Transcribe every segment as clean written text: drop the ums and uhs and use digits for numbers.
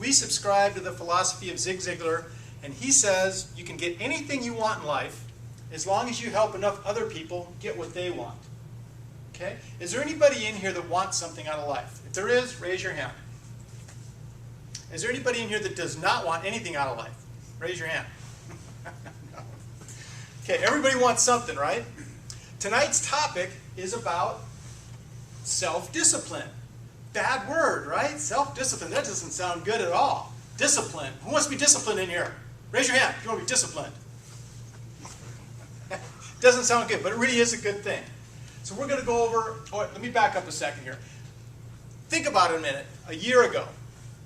We subscribe to the philosophy of Zig Ziglar, and he says you can get anything you want in life as long as you help enough other people get what they want. Okay? Is there anybody in here that wants something out of life? If there is, raise your hand. Is there anybody in here that does not want anything out of life? Raise your hand. No. Okay, everybody wants something, right? Tonight's topic is about self-discipline. Bad word, right? Self-discipline. That doesn't sound good at all. Discipline. Who wants to be disciplined in here? Raise your hand if you want to be disciplined. Doesn't sound good, but it really is a good thing. So we're going to go over, let me back up a second here. Think about it a minute. A year ago.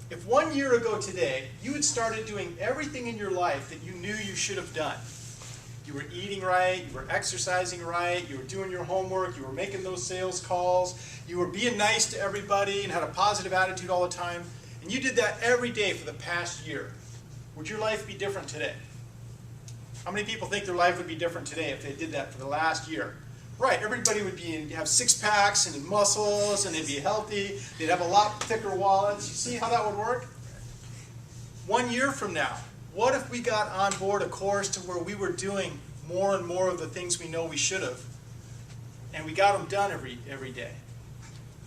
If 1 year ago today, you had started doing everything in your life that you knew you should have done. You were eating right, you were exercising right, you were doing your homework, you were making those sales calls, you were being nice to everybody and had a positive attitude all the time, and you did that every day for the past year. Would your life be different today? How many people think their life would be different today if they did that for the last year? Right, everybody would have six-packs and muscles, and they'd be healthy, they'd have a lot thicker wallets. You see how that would work? 1 year from now, what if we got on board a course to where we were doing more and more of the things we know we should have, and we got them done every day?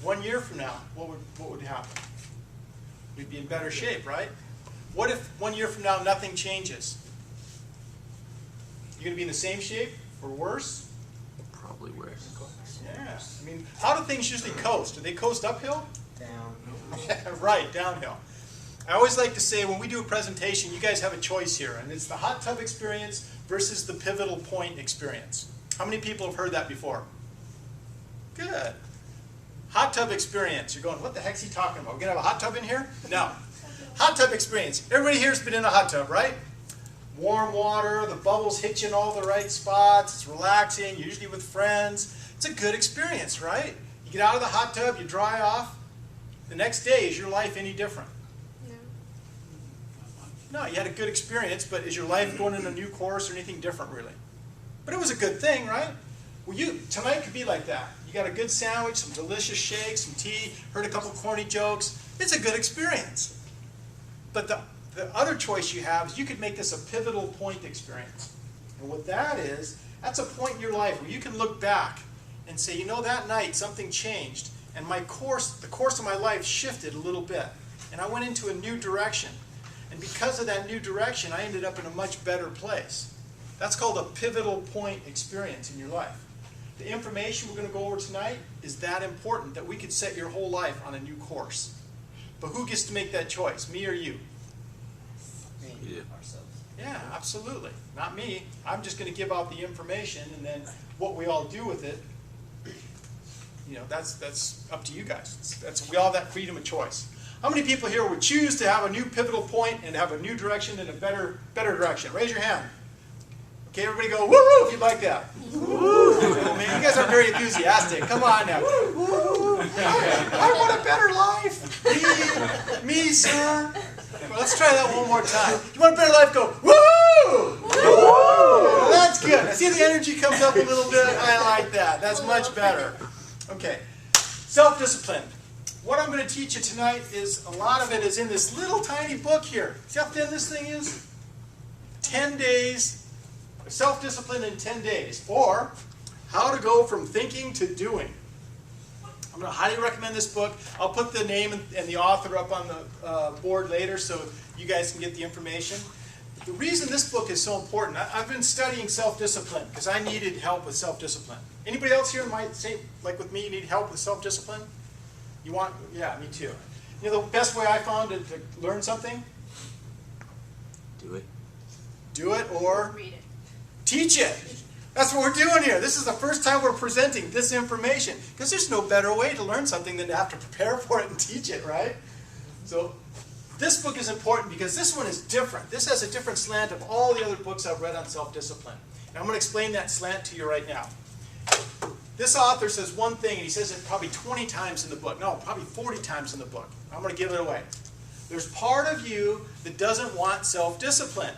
1 year from now, what would happen? We'd be in better shape, right? What if 1 year from now nothing changes? You going to be in the same shape or worse? Probably worse. Yeah. I mean, how do things usually coast? Do they coast uphill? Downhill. Right, downhill. I always like to say when we do a presentation, you guys have a choice here, and it's the hot tub experience versus the pivotal point experience. How many people have heard that before? Good. Hot tub experience. You're going, what the heck's he talking about? We're going to have a hot tub in here? No. Hot tub experience. Everybody here's been in a hot tub, right? Warm water, the bubbles hit you in all the right spots, it's relaxing, usually with friends. It's a good experience, right? You get out of the hot tub, you dry off. The next day, is your life any different? No, you had a good experience, but is your life going in a new course or anything different, really? But it was a good thing, right? Well, tonight could be like that. You got a good sandwich, some delicious shakes, some tea, heard a couple corny jokes. It's a good experience. But the other choice you have is you could make this a pivotal point experience. And what that is, that's a point in your life where you can look back and say, you know, that night something changed, and the course of my life shifted a little bit. And I went into a new direction. And because of that new direction, I ended up in a much better place. That's called a pivotal point experience in your life. The information we're going to go over tonight is that important that we could set your whole life on a new course. But who gets to make that choice, me or you? Yeah. Ourselves. Yeah, absolutely. Not me. I'm just going to give out the information, and then what we all do with it, you know, that's up to you guys. We all have that freedom of choice. How many people here would choose to have a new pivotal point and have a new direction and a better direction? Raise your hand. Okay, everybody go, woo-hoo, if you'd like that. Woo! Oh, man, you guys are very enthusiastic. Come on now. Woo! I want a better life. Me, sir. Well, let's try that one more time. If you want a better life, go, woo! Woo! That's good. I see the energy comes up a little bit. I like that. That's much better. Okay, self-discipline. What I'm going to teach you tonight is, a lot of it is in this little tiny book here. See how thin this thing is? 10 days, self-discipline in 10 days, or how to go from thinking to doing. I'm going to highly recommend this book. I'll put the name and the author up on the board later so you guys can get the information. The reason this book is so important, I've been studying self-discipline because I needed help with self-discipline. Anybody else here might say, like with me, you need help with self-discipline? You want? Yeah, me too. You know the best way I found to learn something? Do it. Do it or read it. Teach it. That's what we're doing here. This is the first time we're presenting this information because there's no better way to learn something than to have to prepare for it and teach it, right? So this book is important because this one is different. This has a different slant of all the other books I've read on self-discipline. And I'm going to explain that slant to you right now. This author says one thing, and he says it probably 20 times in the book. No, probably 40 times in the book. I'm going to give it away. There's part of you that doesn't want self-discipline.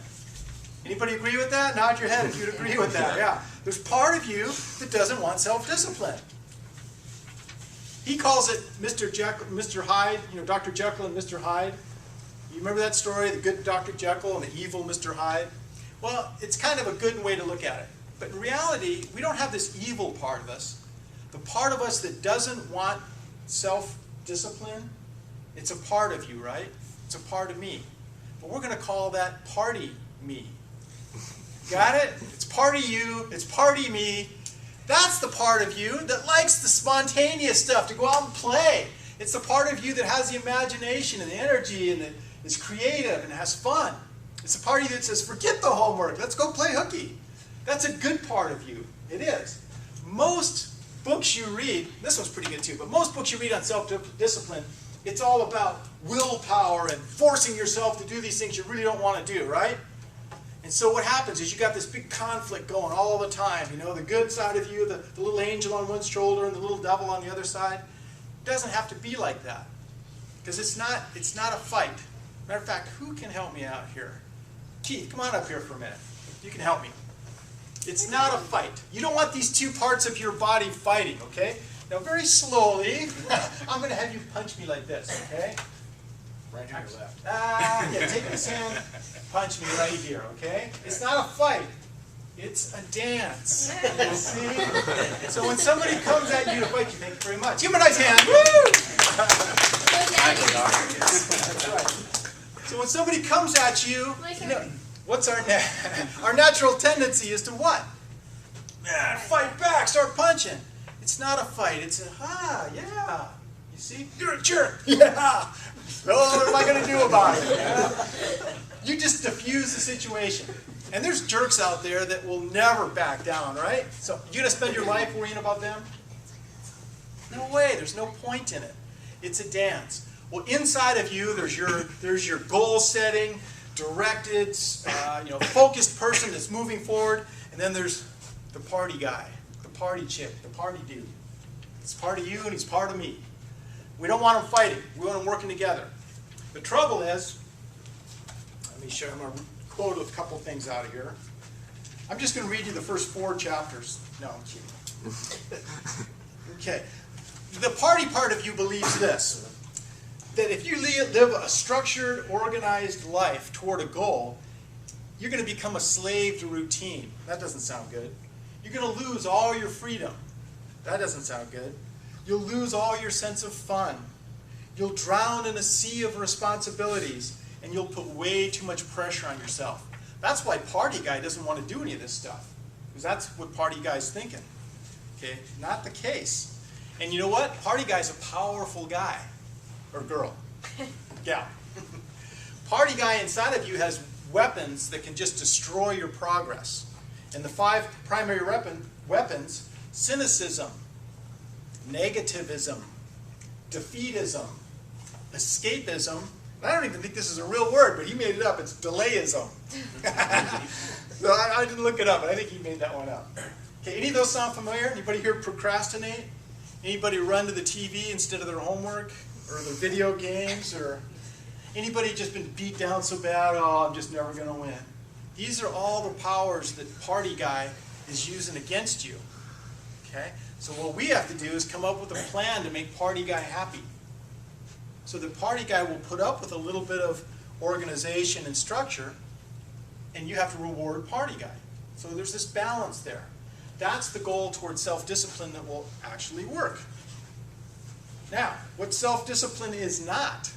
Anybody agree with that? Nod your head if you'd agree with that. Yeah. There's part of you that doesn't want self-discipline. He calls it Mr. Hyde, you know, Dr. Jekyll and Mr. Hyde. You remember that story, the good Dr. Jekyll and the evil Mr. Hyde? Well, it's kind of a good way to look at it. But in reality, we don't have this evil part of us. The part of us that doesn't want self-discipline, it's a part of you, right? It's a part of me. But we're going to call that party me. Got it? It's party you, it's party me. That's the part of you that likes the spontaneous stuff, to go out and play. It's the part of you that has the imagination and the energy and that is creative and has fun. It's the part of you that says, forget the homework, let's go play hooky. That's a good part of you. It is. Most books you read, this one's pretty good too, but most books you read on self-discipline, it's all about willpower and forcing yourself to do these things you really don't want to do, right? And so what happens is you got this big conflict going all the time. You know, the good side of you, the little angel on one shoulder and the little devil on the other side. It doesn't have to be like that. Because it's not a fight. Matter of fact, who can help me out here? Keith, come on up here for a minute. You can help me. It's not a fight. You don't want these two parts of your body fighting, okay? Now very slowly, I'm going to have you punch me like this, okay? Right to your left. Yeah, take this hand, punch me right here, okay? It's not a fight. It's a dance. You see? So when somebody comes at you to fight you, thank you very much. Give them a nice hand. Woo! That's right. So when somebody comes at you, you know, what's our natural tendency is to what? Fight back, start punching. It's not a fight. It's a, yeah. You see? You're a jerk. Yeah. Oh, what am I going to do about it? Yeah? You just diffuse the situation. And there's jerks out there that will never back down, right? So you're going to spend your life worrying about them? No way. There's no point in it. It's a dance. Well, inside of you, there's your goal setting, directed, focused person that's moving forward, and then there's the party guy, the party chick, the party dude. It's part of you and he's part of me. We don't want them fighting. We want them working together. The trouble is, let me show you. I'm going to quote a couple things out of here. I'm just going to read you the first 4 chapters. No, I'm kidding. Okay. The party part of you believes this, that if you live a structured, organized life toward a goal, you're going to become a slave to routine. That doesn't sound good. You're going to lose all your freedom. That doesn't sound good. You'll lose all your sense of fun. You'll drown in a sea of responsibilities, and you'll put way too much pressure on yourself. That's why party guy doesn't want to do any of this stuff, because that's what party guy's thinking. Okay, not the case. And you know what? Party guy's a powerful guy. Or girl. Yeah. Party guy inside of you has weapons that can just destroy your progress. And the 5 primary weapons, cynicism, negativism, defeatism, escapism. I don't even think this is a real word, but he made it up. It's delayism. So I didn't look it up, but I think he made that one up. Okay, any of those sound familiar? Anybody here procrastinate? Anybody run to the TV instead of their homework? Or their video games? Or anybody just been beat down so bad, oh, I'm just never going to win? These are all the powers that party guy is using against you. Okay? So what we have to do is come up with a plan to make party guy happy. So the party guy will put up with a little bit of organization and structure, and you have to reward party guy. So there's this balance there. That's the goal towards self-discipline that will actually work. Now, what self-discipline is not,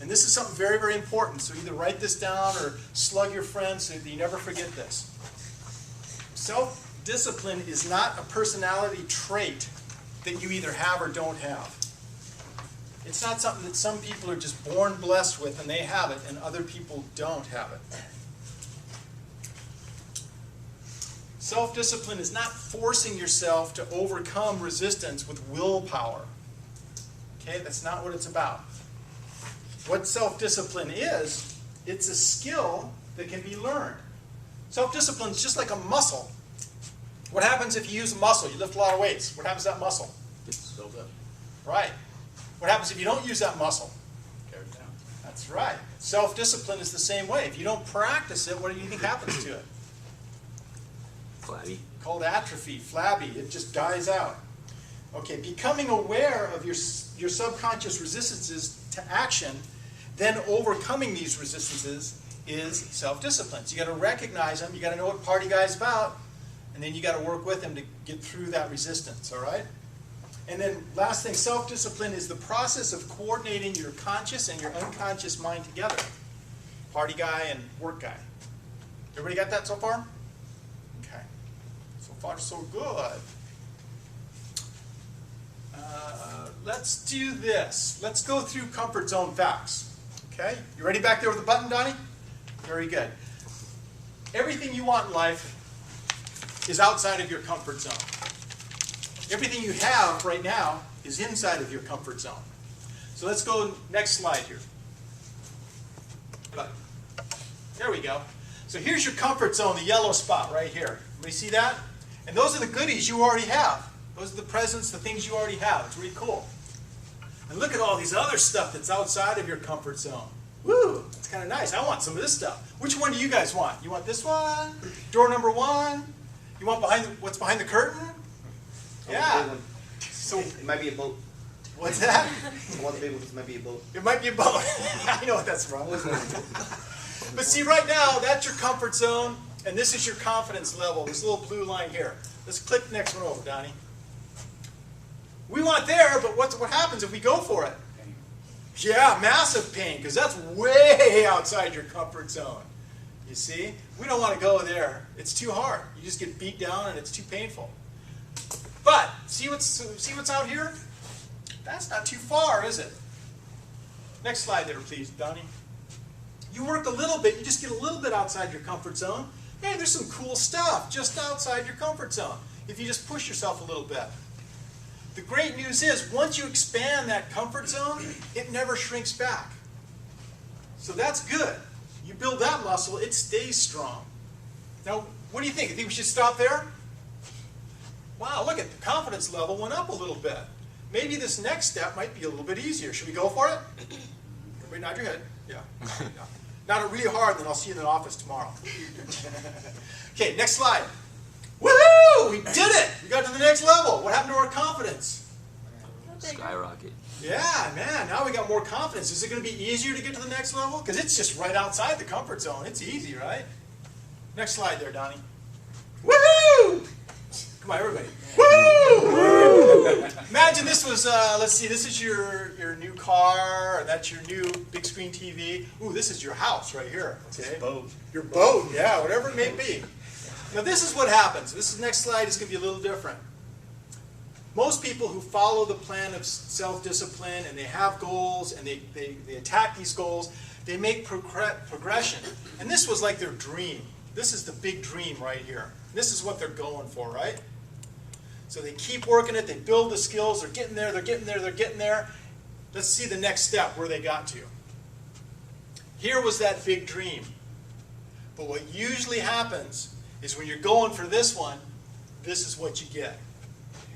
and this is something very, very important, so either write this down or slug your friends so that you never forget this. Self-discipline is not a personality trait that you either have or don't have. It's not something that some people are just born blessed with and they have it, and other people don't have it. Self-discipline is not forcing yourself to overcome resistance with willpower. Okay, that's not what it's about. What self-discipline is, it's a skill that can be learned. Self-discipline is just like a muscle. What happens if you use a muscle? You lift a lot of weights. What happens to that muscle? Gets filled up. Right. What happens if you don't use that muscle? Carried down. That's right. Self-discipline is the same way. If you don't practice it, what do you think happens to it? Flabby. Called atrophy, flabby. It just dies out. Okay, becoming aware of your subconscious resistances to action then overcoming these resistances is self-discipline. So you got to recognize them, you got to know what party guy's about, and then you got to work with him to get through that resistance, all right? And then last thing, self-discipline is the process of coordinating your conscious and your unconscious mind together. Party guy and work guy. Everybody got that so far? Okay. So far, so good. Let's do this. Let's go through comfort zone facts. Okay? You ready back there with the button, Donnie? Very good. Everything you want in life is outside of your comfort zone. Everything you have right now is inside of your comfort zone. So let's go next slide here. There we go. So here's your comfort zone, the yellow spot right here. Everybody see that? And those are the goodies you already have. Those are the presents, the things you already have. It's really cool. And look at all these other stuff that's outside of your comfort zone. Woo! That's kind of nice. I want some of this stuff. Which one do you guys want? You want this one? Door number 1? You want what's behind the curtain? Yeah. So It might be a boat. what's that? I want the big one. It might be a boat. It might be a boat. I know what that's from. But see, right now, that's your comfort zone, and this is your confidence level, this little blue line here. Let's click the next one over, Donnie. We want there, but what happens if we go for it? Yeah, massive pain, because that's way outside your comfort zone. You see? We don't want to go there. It's too hard. You just get beat down, and it's too painful. But, see what's out here? That's not too far, is it? Next slide there, please, Donnie. You work a little bit, you just get a little bit outside your comfort zone. Hey, there's some cool stuff just outside your comfort zone if you just push yourself a little bit. The great news is, once you expand that comfort zone, it never shrinks back. So that's good. You build that muscle, it stays strong. Now, what do you think? You think we should stop there? Wow, look at the confidence level went up a little bit. Maybe this next step might be a little bit easier. Should we go for it? Everybody nod your head. Yeah. Nod it really hard, then I'll see you in the office tomorrow. Okay, next slide. Woohoo! We did it! We got to the next level. What happened to our confidence? Skyrocket. Yeah, man, now we got more confidence. Is it going to be easier to get to the next level? Because it's just right outside the comfort zone. It's easy, right? Next slide there, Donnie. Woohoo! Come on, everybody. Woo! Imagine this was, let's see, this is your new car, or that's your new big screen TV. Ooh, this is your house right here. Okay? Boat. Your boat, yeah, whatever it may be. Now this is what happens. This next slide is going to be a little different. Most people who follow the plan of self-discipline and they have goals and they attack these goals, they make progression. And this was like their dream. This is the big dream right here. This is what they're going for, right? So they keep working it, they build the skills, they're getting there, they're getting there, they're getting there. Let's see the next step, where they got to. Here was that big dream. But what usually happens is when you're going for this one, this is what you get.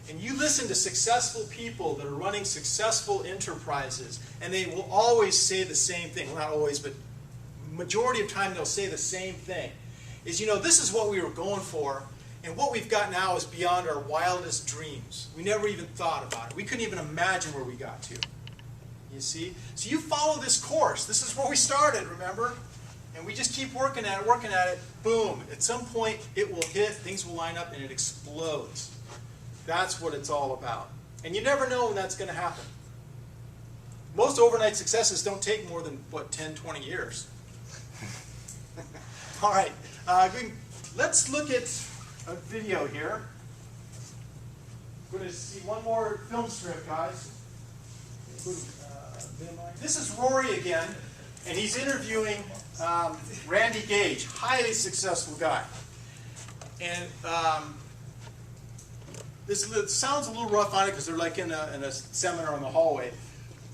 And you listen to successful people that are running successful enterprises, and they will always say the same thing. Well, not always, but majority of time they'll say the same thing. Is, you know, this is what we were going for, and what we've got now is beyond our wildest dreams. We never even thought about it. We couldn't even imagine where we got to. You see? So you follow this course. This is where we started, remember? And we just keep working at it, boom. At some point, it will hit, things will line up, and it explodes. That's what it's all about. And you never know when that's going to happen. Most overnight successes don't take more than, what, 10, 20 years. All right. Let's look at a video here. We're going to see one more film strip, guys. This is Rory again, and he's interviewing Randy Gage, highly successful guy. And this sounds a little rough on it because they're like in a seminar in the hallway.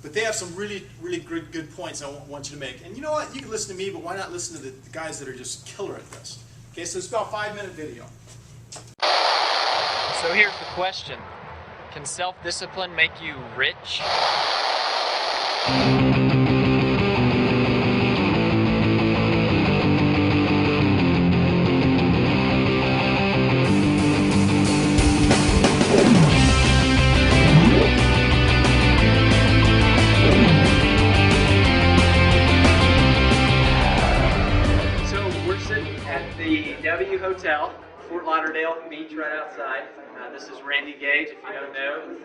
But they have some really, really good points I want you to make. And you know what? You can listen to me, but why not listen to the guys that are just killer at this? Okay, so it's about a 5-minute video. So here's the question. Can self-discipline make you rich? the W Hotel, Fort Lauderdale Beach, right outside. This is Randy Gage, if you don't know,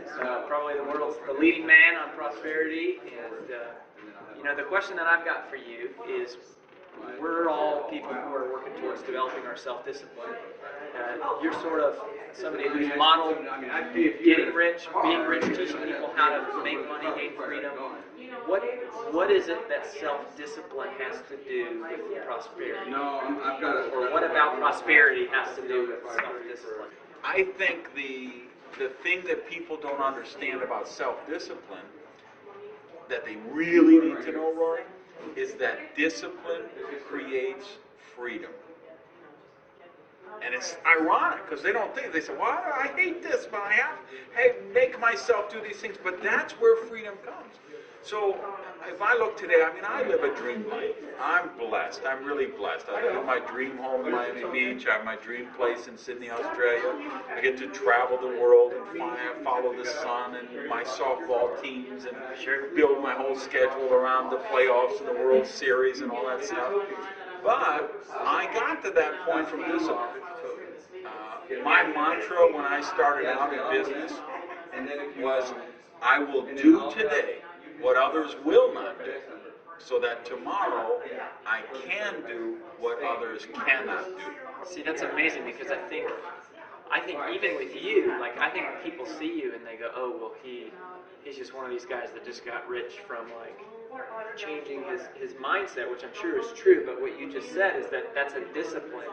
probably the world's the leading man on prosperity. And you know, the question that I've got for you is, we're all people who are working towards developing our self-discipline. You're sort of somebody who's modeled getting rich, being rich, teaching people how to make money, gain freedom. What is it that self-discipline has to do with prosperity? Or what about prosperity has to do with self-discipline? I think the thing that people don't understand about self-discipline that they really need to know, Rory, is that discipline creates freedom. And it's ironic because they don't think, they say, well, I hate this, but I have to make myself do these things. But that's where freedom comes. So if I look today, I mean, I live a dream life. I'm blessed. I'm really blessed. I live in my dream home in Miami Beach. I have my dream place in Sydney, Australia. I get to travel the world and follow the sun and my softball teams and build my whole schedule around the playoffs and the World Series and all that stuff. But I got to that point from discipline. My mantra when I started out in business was, I will do today what others will not do, so that tomorrow I can do what others cannot do. See, that's amazing, because I think even with you, like, I think when people see you and they go, oh, well, he's just one of these guys that just got rich from, like, changing his mindset, which I'm sure is true, but what you just said is that that's a discipline.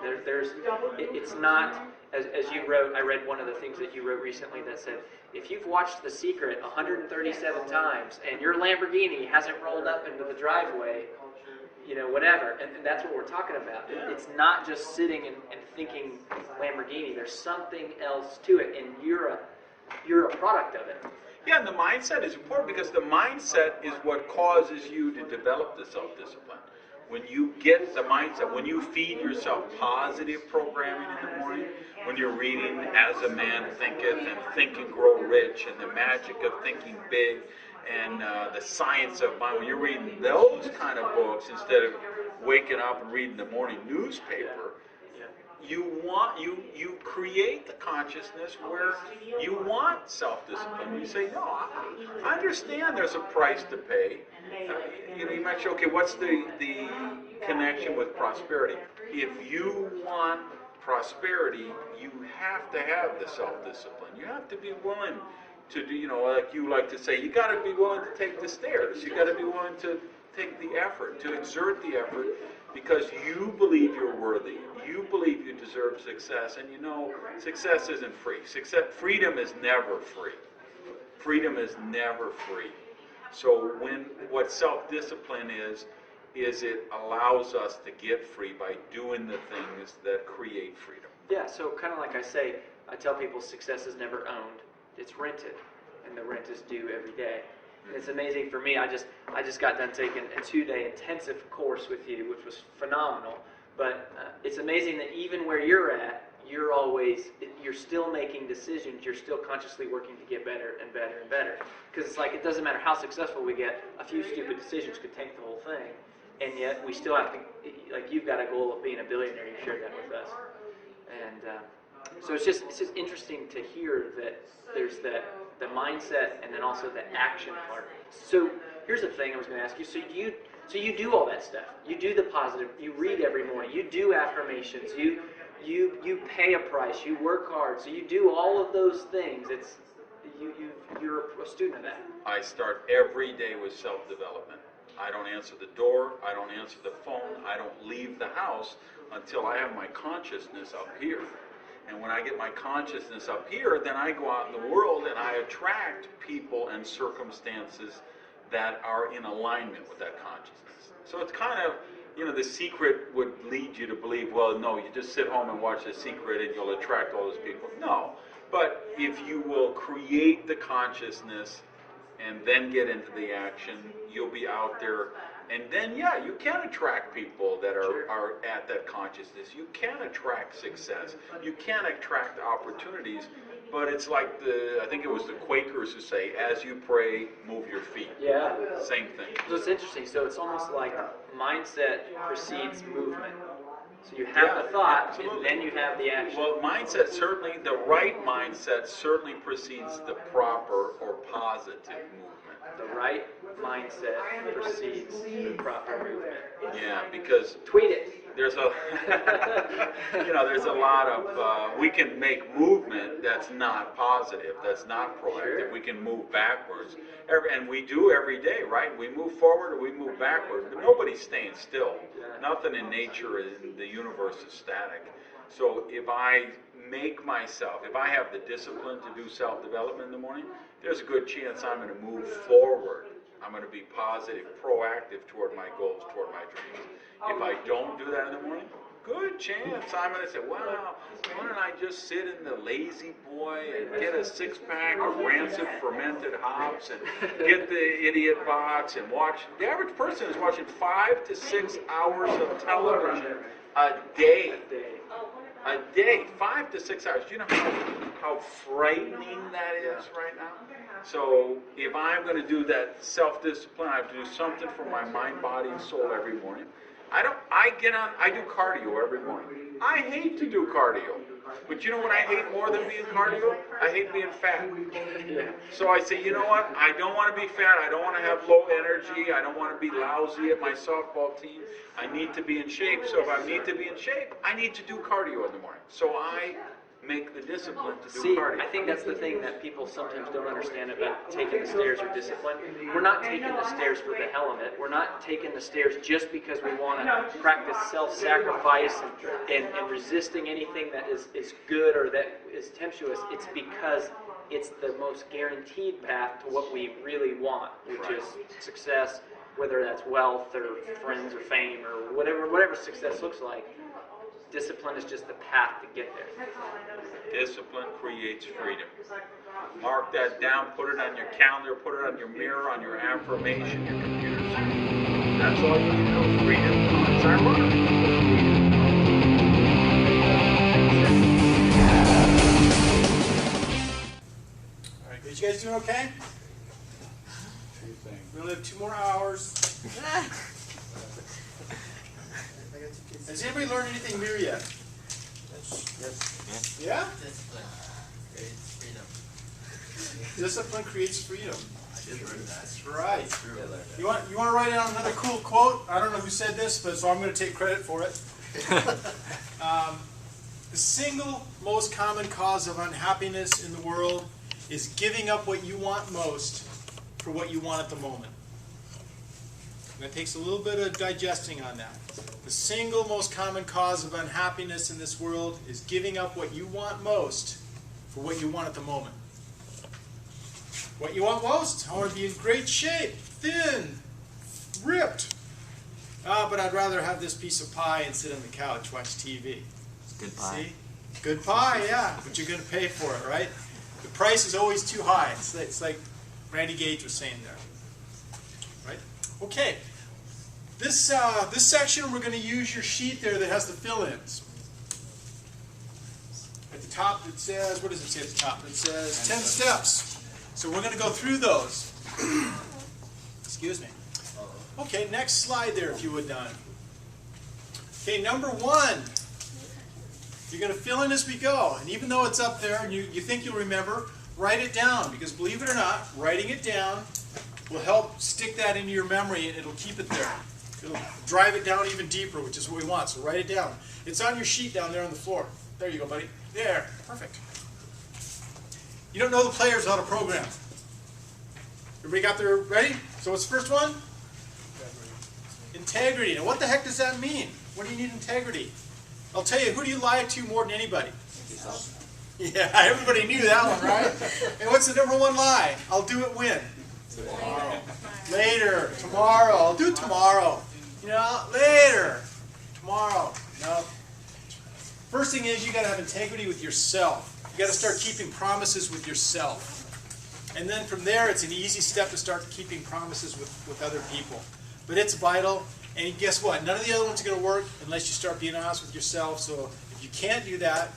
It's not, as you wrote, I read one of the things that you wrote recently that said, if you've watched The Secret 137 times and your Lamborghini hasn't rolled up into the driveway, you know, whatever, and that's what we're talking about. It's not just sitting and thinking Lamborghini. There's something else to it, and you're a product of it. Yeah, and the mindset is important because the mindset is what causes you to develop the self-discipline. When you get the mindset, when you feed yourself positive programming in the morning, when you're reading As a Man Thinketh and Think and Grow Rich and the Magic of Thinking Big and the Science of Mind, when you're reading those kind of books instead of waking up and reading the morning newspaper, you create the consciousness where you want self-discipline. You say, no, I understand there's a price to pay. You might say, okay, what's the connection with prosperity? If you want prosperity, you have to have the self-discipline. You have to be willing to do, like you like to say, you got to be willing to take the stairs. You got to be willing to take the effort, to exert the effort, because you believe you're worthy. You believe you deserve success, and success isn't free. Freedom is never free. Freedom is never free. So what self-discipline is it allows us to get free by doing the things that create freedom. Yeah, so kind of like I tell people, success is never owned. It's rented, and the rent is due every day. And it's amazing for me. I just got done taking a 2-day intensive course with you, which was phenomenal. But it's amazing that even where you're at, you're still making decisions. You're still consciously working to get better and better and better. Because it's like, it doesn't matter how successful we get, a few stupid decisions could tank the whole thing. And yet we still have to, like, you've got a goal of being a billionaire. You shared that with us. And so it's just interesting to hear that there's the mindset and then also the action part. So here's the thing I was going to ask you. So you do all that stuff. You do the positive. You read every morning. You do affirmations. You pay a price. You work hard. So you do all of those things. You're a student of that. I start every day with self-development. I don't answer the door. I don't answer the phone. I don't leave the house until I have my consciousness up here. And when I get my consciousness up here, then I go out in the world and I attract people and circumstances that are in alignment with that consciousness. So it's kind of, The Secret would lead you to believe, well, no, you just sit home and watch The Secret and you'll attract all those people. No, but if you will create the consciousness and then get into the action, you'll be out there. And then, you can attract people that are at that consciousness. You can attract success. You can attract opportunities. But it's like I think it was the Quakers who say, as you pray, move your feet. Yeah. Same thing. So it's interesting. So it's almost like mindset precedes movement. So you have the thought, absolutely. and then you have the action. Well, mindset certainly, the right mindset certainly precedes the proper or positive movement. The right mindset precedes the proper movement. Yeah, because Tweet it. there's a, there's a lot of, we can make movement that's not positive, that's not proactive. Sure. We can move backwards, and we do every day, right? We move forward or we move backward, but nobody's staying still. Nothing in nature, in the universe is static. So if I make myself, if I have the discipline to do self-development in the morning, there's a good chance I'm going to move forward. I'm going to be positive, proactive toward my goals, toward my dreams. If I don't do that in the morning, good chance I'm going to say, wow, why don't I just sit in the lazy boy and get a six-pack of rancid fermented hops and get the idiot box and watch. The average person is watching 5 to 6 hours of television a day. A day, 5 to 6 hours. Do you know how frightening that is right now? So if I'm going to do that self-discipline, I have to do something for my mind, body, and soul every morning. I do cardio every morning. I hate to do cardio. But you know what I hate more than being cardio? I hate being fat. So I say, you know what? I don't want to be fat. I don't want to have low energy. I don't want to be lousy at my softball team. I need to be in shape. So if I need to be in shape, I need to do cardio in the morning. So I make the discipline to do cardio. I think that's the thing that people sometimes don't understand about taking the stairs or discipline. We're not taking the stairs for the hell of it. We're not taking the stairs just because we want to practice self-sacrifice and resisting anything that is good or that is tempestuous. It's because it's the most guaranteed path to what we really want, which is success, whether that's wealth or friends or fame or whatever success looks like. Discipline is just the path to get there. Discipline creates freedom. Mark that down, put it on your calendar, put it on your mirror, on your affirmation, your computer screen. That's all you need to know. Freedom. It's ironic. All right, you guys doing okay? We only have 2 more hours. Has anybody learned anything new yet? Yes. Yeah? Discipline creates freedom. Discipline creates freedom. I did learn that. That's right. True. You want to write down another cool quote? I don't know who said this, but so I'm going to take credit for it. The single most common cause of unhappiness in the world is giving up what you want most for what you want at the moment. And it takes a little bit of digesting on that. The single most common cause of unhappiness in this world is giving up what you want most for what you want at the moment. What you want most? I want to be in great shape, thin, ripped. But I'd rather have this piece of pie and sit on the couch, watch TV. Good pie. See? Good pie, yeah, but you're going to pay for it, right? The price is always too high. It's like Randy Gage was saying there. Right? Okay. This section, we're going to use your sheet there that has the fill-ins. At the top it says, what does it say at the top? It says 10 steps. So we're going to go through those. Excuse me. Okay, next slide there if you would, Don. Okay, number 1. You're going to fill in as we go. And even though it's up there and you think you'll remember, write it down. Because believe it or not, writing it down will help stick that into your memory and it'll keep it there. It'll drive it down even deeper, which is what we want. So write it down. It's on your sheet down there on the floor. There you go, buddy. There. Perfect. You don't know the players how to program. Everybody got their ready? So what's the first one? Integrity. Now what the heck does that mean? What do you need integrity? I'll tell you, who do you lie to more than anybody? Yeah, everybody knew that one, right? And what's the number 1 lie? I'll do it when? Tomorrow. Later. Tomorrow. I'll do it tomorrow. You know, later. Tomorrow. No. First thing is you got to have integrity with yourself. You got to start keeping promises with yourself. And then from there, it's an easy step to start keeping promises with other people. But it's vital. And guess what? None of the other ones are going to work unless you start being honest with yourself. So if you can't do that,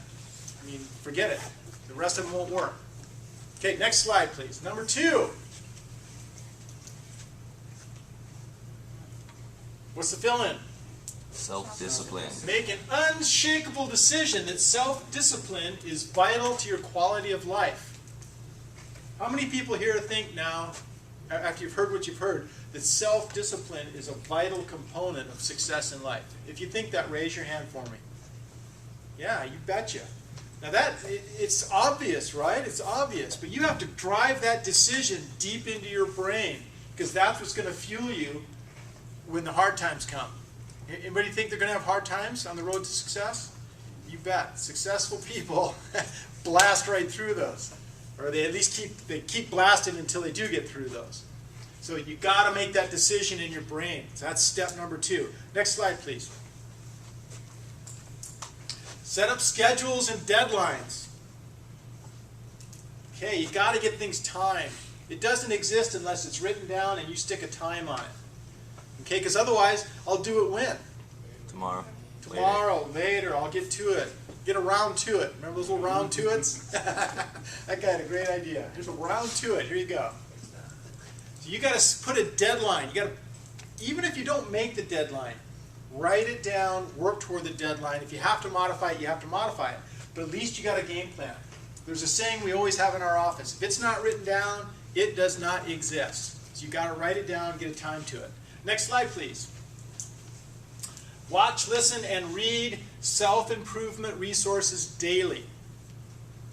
I mean, forget it. The rest of them won't work. Okay, next slide, please. Number 2. What's the fill-in? Self-discipline. Make an unshakable decision that self-discipline is vital to your quality of life. How many people here think now, after you've heard what you've heard, that self-discipline is a vital component of success in life? If you think that, raise your hand for me. Yeah, you betcha. Now it's obvious, right? It's obvious. But you have to drive that decision deep into your brain, because that's what's going to fuel you when the hard times come. Anybody think they're going to have hard times on the road to success? You bet. Successful people blast right through those. Or they at least keep blasting until they do get through those. So you got to make that decision in your brain. So that's step number 2. Next slide, please. Set up schedules and deadlines. Okay, you got to get things timed. It doesn't exist unless it's written down and you stick a time on it. Okay, because otherwise, I'll do it when? Tomorrow. Tomorrow, later, I'll get to it. Get around to it. Remember those little round to it's? That guy had a great idea. Here's a round to it. Here you go. So you got to put a deadline. You got to, even if you don't make the deadline, write it down, work toward the deadline. If you have to modify it, you have to modify it. But at least you got a game plan. There's a saying we always have in our office. If it's not written down, it does not exist. So you got to write it down, get a time to it. Next slide, please. Watch, listen, and read self-improvement resources daily.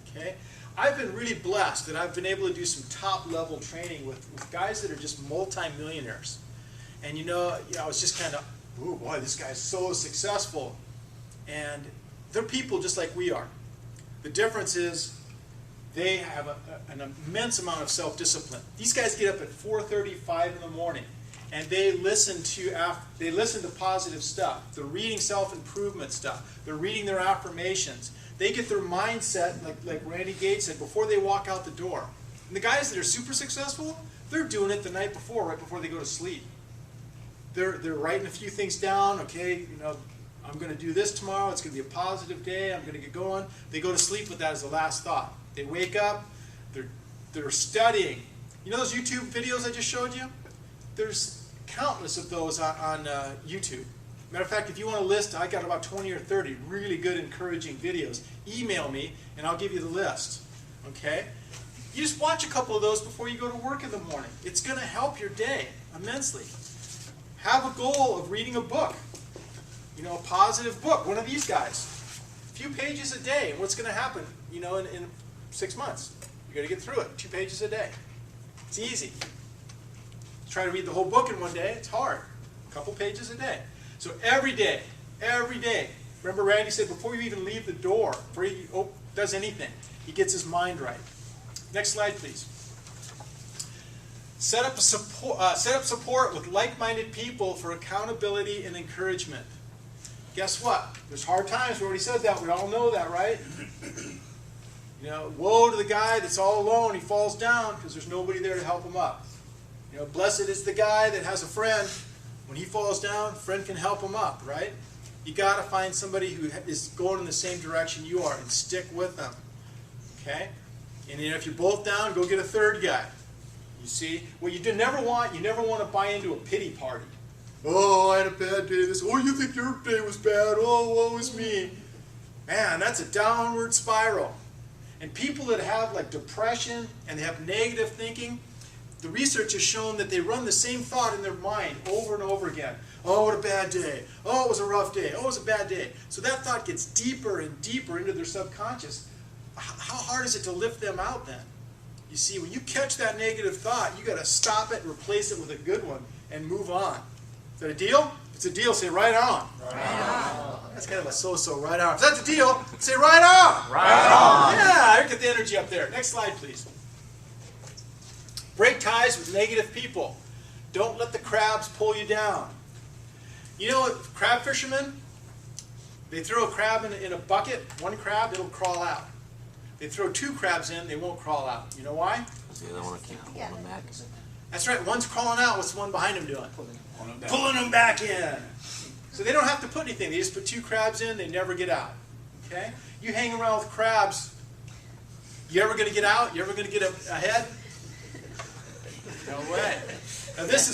Okay? I've been really blessed that I've been able to do some top-level training with guys that are just multi-millionaires. And I was just kind of, oh boy, this guy's so successful. And they're people just like we are. The difference is they have an immense amount of self-discipline. These guys get up at 4:30, 5 in the morning. And they listen to positive stuff. They're reading self-improvement stuff. They're reading their affirmations. They get their mindset, like Randy Gates said, before they walk out the door. And the guys that are super successful, they're doing it the night before, right before they go to sleep. They're writing a few things down. Okay, I'm going to do this tomorrow. It's going to be a positive day. I'm going to get going. They go to sleep with that as the last thought. They wake up. They're studying. You know those YouTube videos I just showed you? There's countless of those on YouTube. Matter of fact, if you want a list, I got about 20 or 30 really good, encouraging videos. Email me, and I'll give you the list. Okay? You just watch a couple of those before you go to work in the morning. It's going to help your day immensely. Have a goal of reading a book. A positive book. One of these guys. A few pages a day. And what's going to happen, in 6 months? You're going to get through it. 2 pages a day. It's easy. Try to read the whole book in one day, it's hard. A couple pages a day. So every day. Remember Randy said before you even leave the door, before he does anything, he gets his mind right. Next slide, please. Set up support with like-minded people for accountability and encouragement. Guess what? There's hard times. We already said that. We all know that, right? Woe to the guy that's all alone. He falls down because there's nobody there to help him up. Blessed is the guy that has a friend. When he falls down, a friend can help him up, right? You got to find somebody who is going in the same direction you are and stick with them. Okay? And if you're both down, go get a third guy. You see? What you never want to buy into a pity party. Oh, I had a bad day. Oh, you think your day was bad. Oh, woe is me. Man, that's a downward spiral. And people that have depression and they have negative thinking, the research has shown that they run the same thought in their mind over and over again. Oh, what a bad day. Oh, it was a rough day. Oh, it was a bad day. So that thought gets deeper and deeper into their subconscious. How hard is it to lift them out then? You see, when you catch that negative thought, you got to stop it and replace it with a good one and move on. Is that a deal? If it's a deal, say right on. Right on. That's kind of a so-so, right on. If that's a deal, say right on. Right on. Yeah, get the energy up there. Next slide, please. Break ties with negative people. Don't let the crabs pull you down. Crab fishermen, they throw a crab in a bucket, one crab, it'll crawl out. They throw 2 crabs in, they won't crawl out. You know why? Because the other one keep pulling them back. That's right, one's crawling out, what's the one behind him doing? Pulling them back in. So they don't have to put anything, they just put 2 crabs in, they never get out. Okay? You hang around with crabs, you ever going to get out? You ever going to get ahead? No way. Now this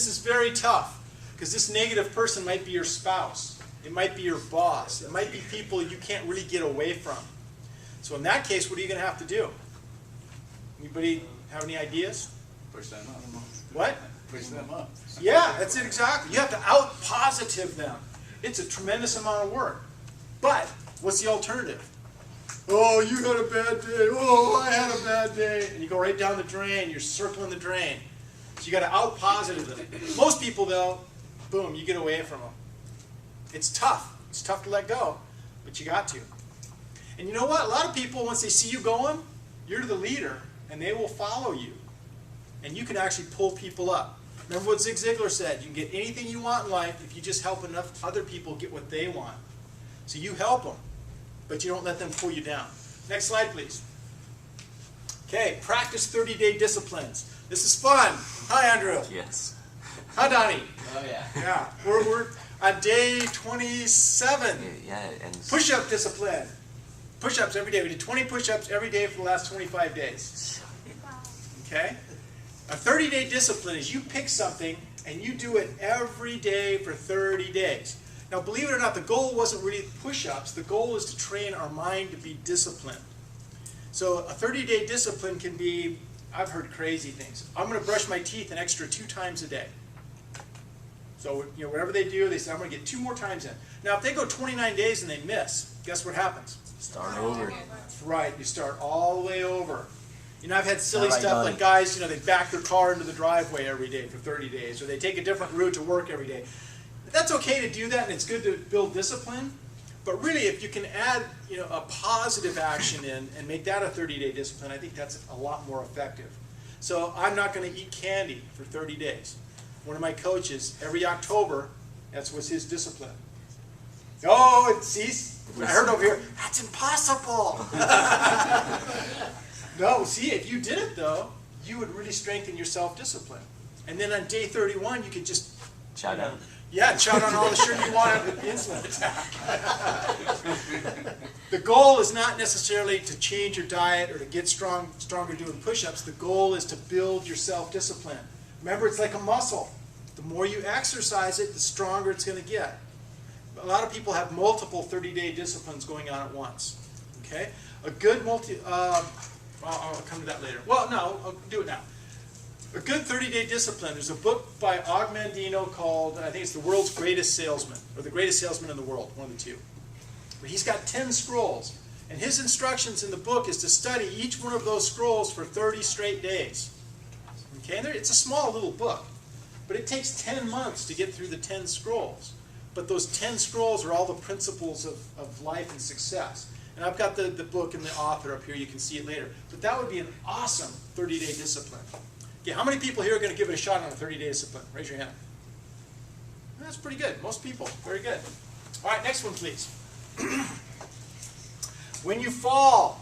is very tough. Because this negative person might be your spouse. It might be your boss. It might be people you can't really get away from. So in that case, what are you going to have to do? Anybody have any ideas? Push them up. What? Push them up. Yeah, that's it exactly. You have to out-positive them. It's a tremendous amount of work. But what's the alternative? Oh, you had a bad day. Oh, I had a bad day. And you go right down the drain. You're circling the drain. So you got to out-positive them. Most people, though, boom, you get away from them. It's tough. It's tough to let go, but you got to. And you know what? A lot of people, once they see you going, you're the leader, and they will follow you. And you can actually pull people up. Remember what Zig Ziglar said, you can get anything you want in life if you just help enough other people get what they want. So you help them, but you don't let them pull you down. Next slide, please. Okay, practice 30-day disciplines. This is fun. Hi, Andrew. Yes. Hi, Donnie. Oh, yeah. Yeah, we're on day 27. Yeah, and Push-up discipline. Push-ups every day. We did 20 push-ups every day for the last 25 days. Okay? A 30-day discipline is you pick something and you do it every day for 30 days. Now, believe it or not, the goal wasn't really push-ups. The goal is to train our mind to be disciplined. So a 30-day discipline can be, I've heard crazy things. I'm going to brush my teeth an extra 2 times a day. So, you know, whatever they do, they say, I'm going to get 2 more times in. Now, if they go 29 days and they miss, guess what happens? start over. That's right. You start all the way over. You know, I've had silly All right, stuff Donnie. like guys, you know, they back their car into the driveway every day for 30 days, or they take a different route to work every day. That's okay to do that, and it's good to build discipline. But really, if you can add, you know, a positive action in and make that a 30-day discipline, I think that's a lot more effective. So I'm not going to eat candy for 30 days. One of my coaches, every October, that's what's his discipline. Oh, see, I heard over here, that's impossible. No, see, if you did it though, you would really strengthen your self-discipline. And then on day 31, you could just Shout out. yeah, chow down all the sugar you want on the insulin attack. The goal is not necessarily to change your diet or to get stronger doing push-ups. The goal is to build your self-discipline. Remember, it's like a muscle. The more you exercise it, the stronger it's going to get. A lot of people have multiple 30-day disciplines going on at once. Okay? A good I'll come to that later. Well, no, I'll do it now. A good 30-day discipline. There's a book by Og Mandino called, I think it's The World's Greatest Salesman, or The Greatest Salesman in the World, one of the two. But he's got 10 scrolls. And his instructions in the book is to study each one of those scrolls for 30 straight days. Okay, and it's a small little book. But it takes 10 months to get through the 10 scrolls. But those 10 scrolls are all the principles of life and success. And I've got the book and the author up here. You can see it later. But that would be an awesome 30-day discipline. Okay, how many people here are going to give it a shot on a 30-day discipline? Raise your hand. That's pretty good. Most people. Very good. All right, next one, please. When you fall,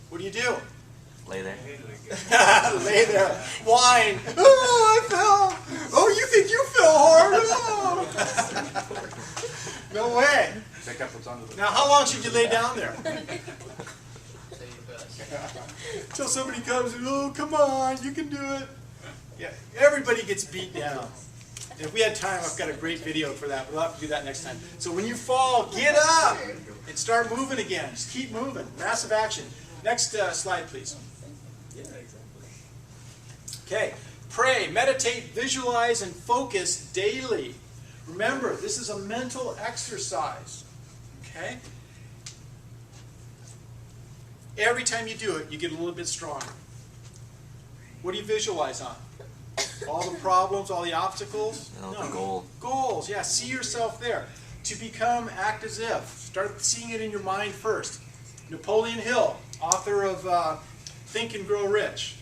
what do? Lay there. Lay there. Whine. Oh, I fell. Oh, you think you fell hard? Oh. No way. Check out what's under the... Now, how long should you lay down there? Say your best. Till somebody comes and, oh, come on, you can do it. Yeah, everybody gets beat down. If we had time, I've got a great video for that. We'll have to do that next time. So when you fall, get up and start moving again. Just keep moving. Massive action. Next slide, please. Okay. Pray, meditate, visualize, and focus daily. Remember, this is a mental exercise. Okay? Every time you do it, you get a little bit stronger. What do you visualize on? All the problems, all the obstacles? No, the goal. Goals, yeah. See yourself there. To become, act as if. Start seeing it in your mind first. Napoleon Hill, author of Think and Grow Rich.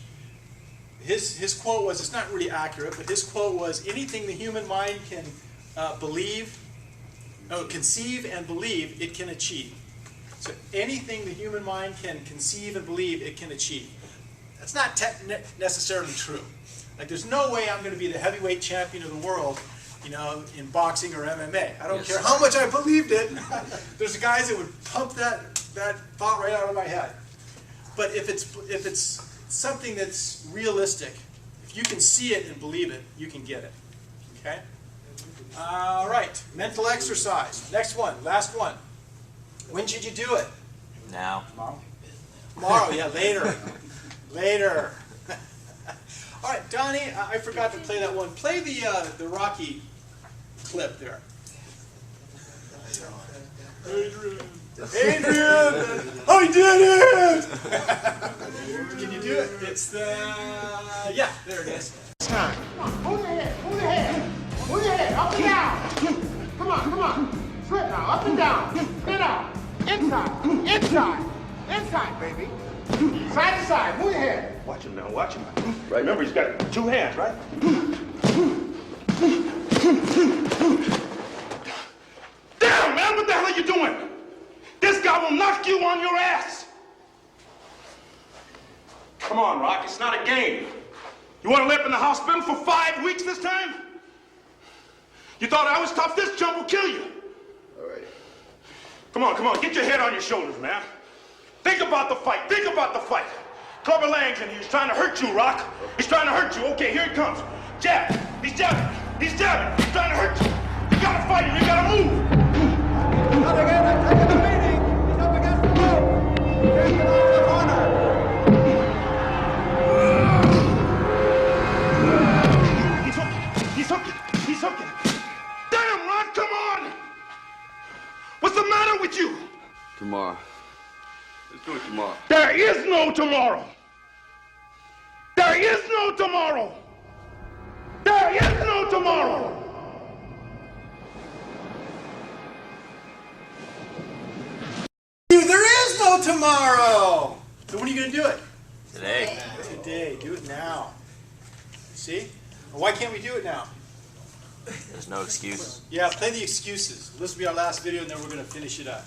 His quote was, it's not really accurate, but his quote was, anything the human mind can conceive and believe, it can achieve. So anything the human mind can conceive and believe, it can achieve. That's not necessarily true. Like, there's no way I'm going to be the heavyweight champion of the world, you know, in boxing or MMA. I don't Yes. care how much I believed it. There's guys that would pump that thought right out of my head. But if it's something that's realistic, if you can see it and believe it, you can get it. Okay? All right, mental exercise. Next one, last one. When should you do it? Now. Tomorrow, yeah, later. Later. All right, Donnie, I forgot to play that one. Play the Rocky clip there. Adrian, I did it! Can you do it? It's the, yeah, there it is. It's time. Move your head, move your head. Move your head, up and down. Come on, come on. Slip now, up and down. Spin out. Inside, inside, inside, baby. Side to side, move your head. Watch him now, watch him. Right, remember he's got two hands, right? Damn, man, what the hell are you doing? This guy will knock you on your ass. Come on, Rock, it's not a game. You want to live in the hospital for 5 weeks this time? You thought I was tough? This jump will kill you. All right. Come on, get your head on your shoulders, man. Think about the fight, think about the fight. Clubber Lang's in here, he's trying to hurt you, Rock. He's trying to hurt you. Okay, here he comes. Jab, he's jabbing, he's jabbing. He's trying to hurt you. You gotta fight him, you gotta move. He's up against the meeting. He's up against the rope. Can't get out of the corner. He's hooking. Damn, Rock, come on. What's the matter with you? Tomorrow. Let's do it tomorrow. There is no tomorrow. There is no tomorrow. There is no tomorrow. There is no tomorrow! So when are you going to do it? Today. Today. Do it now. See? Well, why can't we do it now? There's no excuse. Yeah, play the excuses. This will be our last video, and then we're going to finish it up.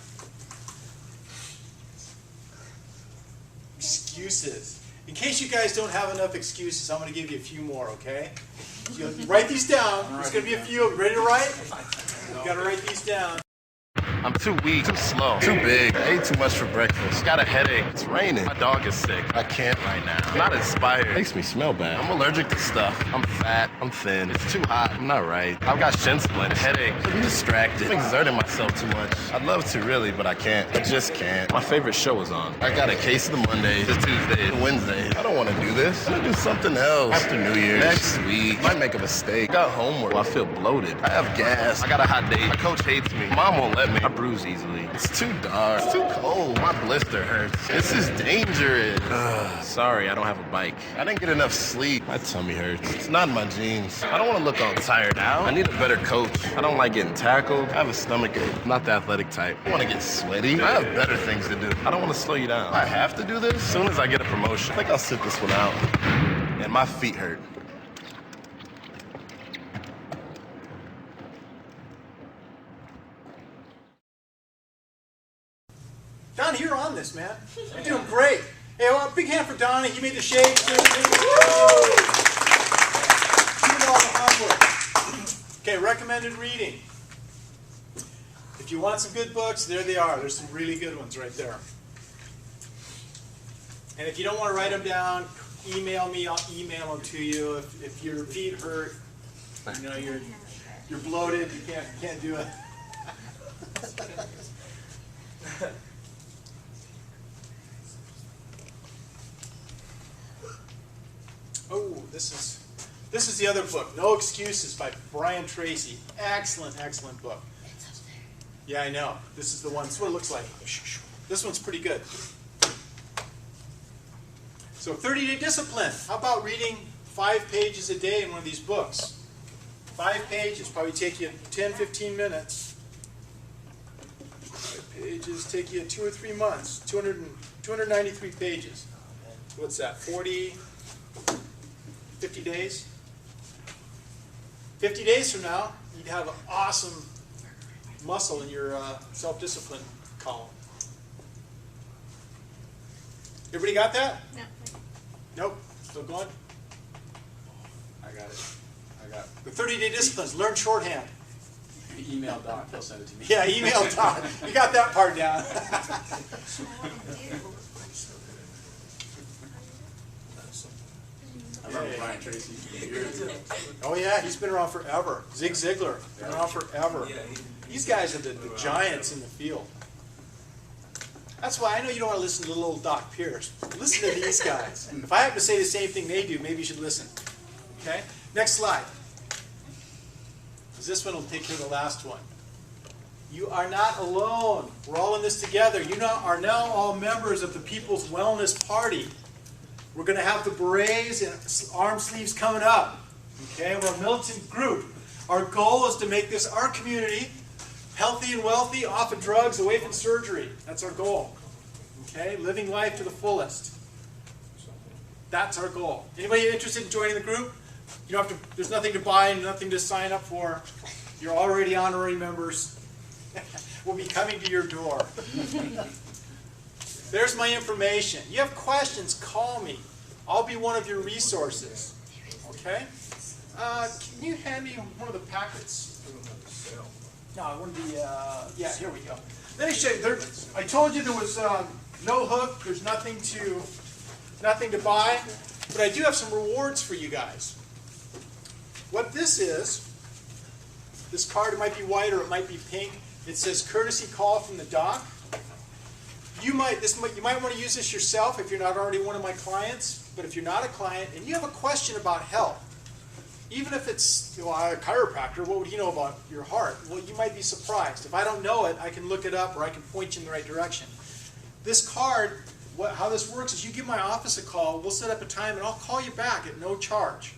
Excuses. In case you guys don't have enough excuses, I'm going to give you a few more, okay? So write these down. There's going to be a few. Ready to write? You've got to write these down. I'm too weak, too slow, too big. I ate too much for breakfast. Got a headache. It's raining. My dog is sick. I can't right now. I'm not inspired. Makes me smell bad. I'm allergic to stuff. I'm fat. I'm thin. It's too hot. I'm not right. I've got shin splints, headache. I'm distracted. I'm exerting myself too much. I'd love to really, but I can't. I just can't. My favorite show is on. I got a case of the Mondays, the Tuesdays, the Wednesdays. I don't want to do this. I'm gonna do something else. After New Year's, next week, might make a mistake. Got homework. I feel bloated. I have gas. I got a hot date. My coach hates me. Mom won't let me. I bruise easily. It's too dark. It's too cold. My blister hurts. This is dangerous. Sorry, I don't have a bike. I didn't get enough sleep. My tummy hurts. It's not in my jeans. I don't want to look all tired out. I need a better coach. I don't like getting tackled. I have a stomach ache. I'm not the athletic type. I want to get sweaty. I have better things to do. I don't want to slow you down. I have to do this as soon as I get a promotion. I think I'll sit this one out. And my feet hurt. Donnie, you're on this, man. You're doing great. Hey, well, big hand for Donnie. He made the shades. He did all the hard work. Okay, recommended reading. If you want some good books, there they are. There's some really good ones right there. And if you don't want to write them down, email me. I'll email them to you. If your feet hurt, you know you're bloated, you can't do it. Oh, this is the other book, No Excuses by Brian Tracy. Excellent, excellent book. Yeah, I know. This is the one. This is what it looks like. This one's pretty good. So 30-day discipline. How about reading 5 pages a day in one of these books? 5 pages, probably take you 10, 15 minutes. 5 pages take you 2 or 3 months. 293 pages. What's that, 50 days? 50 days from now, you'd have an awesome muscle in your self-discipline column. Everybody got that? No. Nope. Still going? I got it. The 30-day disciplines. Learn shorthand. Email Doc, he'll send it to me. Yeah, email Todd. You got that part down. I remember Brian Tracy years ago. Oh yeah, he's been around forever. Zig Ziglar, been around forever. These guys are the giants in the field. That's why I know you don't want to listen to little old Doc Pierce. Listen to these guys. If I have to say the same thing they do, maybe you should listen. Okay? Next slide. Because this one will take care of the last one. You are not alone. We're all in this together. You are now all members of the People's Wellness Party. We're going to have the berets and arm sleeves coming up. Okay? We're a militant group. Our goal is to make this our community healthy and wealthy, off of drugs, away from surgery. That's our goal. Okay? Living life to the fullest. That's our goal. Anybody interested in joining the group? You don't have to, there's nothing to buy and nothing to sign up for. You're already honorary members. We'll be coming to your door. There's my information. You have questions, call me. I'll be one of your resources. Okay? Can you hand me one of the packets? No, I want the, yeah, here we go. Let me show you. I told you there was no hook. There's nothing to buy. But I do have some rewards for you guys. What this is, this card, it might be white or it might be pink. It says courtesy call from the doc. You might want to use this yourself if you're not already one of my clients. But if you're not a client and you have a question about health, even if it's a chiropractor, what would he know about your heart? Well, you might be surprised. If I don't know it, I can look it up or I can point you in the right direction. This card, how this works is you give my office a call, we'll set up a time, and I'll call you back at no charge.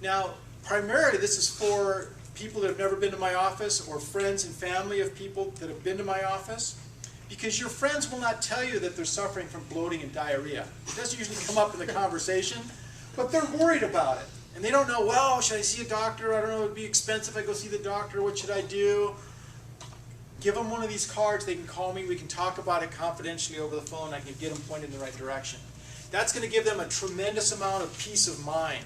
Now, primarily this is for people that have never been to my office or friends and family of people that have been to my office, because your friends will not tell you that they're suffering from bloating and diarrhea. It doesn't usually come up in the conversation, but they're worried about it. And they don't know, well, should I see a doctor? I don't know, it would be expensive if I go see the doctor. What should I do? Give them one of these cards. They can call me. We can talk about it confidentially over the phone. I can get them pointed in the right direction. That's going to give them a tremendous amount of peace of mind,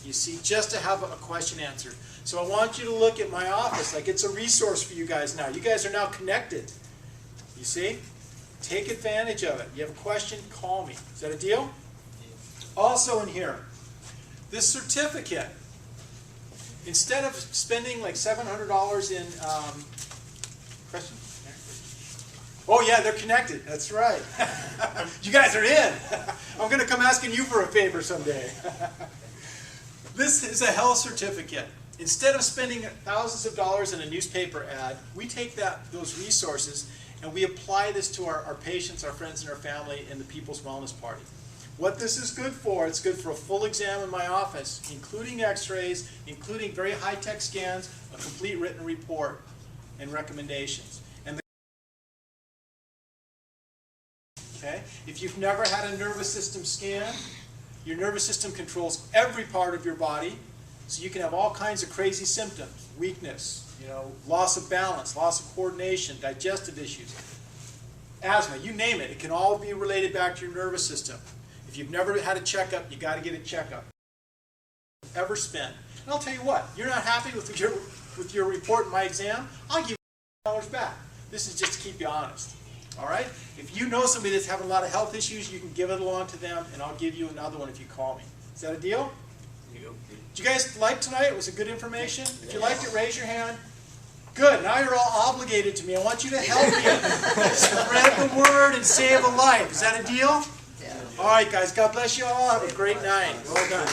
you see, just to have a question answered. So I want you to look at my office like it's a resource for you guys now. You guys are now connected. You see? Take advantage of it. You have a question, call me. Is that a deal? Also in here, this certificate, instead of spending like $700 in, question? Oh yeah, they're connected, that's right. You guys are in. I'm going to come asking you for a favor someday. This is a health certificate. Instead of spending thousands of dollars in a newspaper ad, we take those resources and we apply this to our patients, our friends, and our family in the People's Wellness Party. What this is good for, it's good for a full exam in my office, including x-rays, including very high-tech scans, a complete written report, and recommendations. And okay? If you've never had a nervous system scan, your nervous system controls every part of your body, so you can have all kinds of crazy symptoms, weakness, loss of balance, loss of coordination, digestive issues, asthma, you name it. It can all be related back to your nervous system. If you've never had a checkup, you got to get a checkup. Ever spend. And I'll tell you what, you're not happy with your report in my exam, I'll give you $100 back. This is just to keep you honest. All right? If you know somebody that's having a lot of health issues, you can give it along to them, and I'll give you another one if you call me. Is that a deal? Did you guys like tonight? It was a good information? If you liked it, raise your hand. Good. Now you're all obligated to me. I want you to help me spread the word and save a life. Is that a deal? All right, guys. God bless you all. Have a great night. Well done.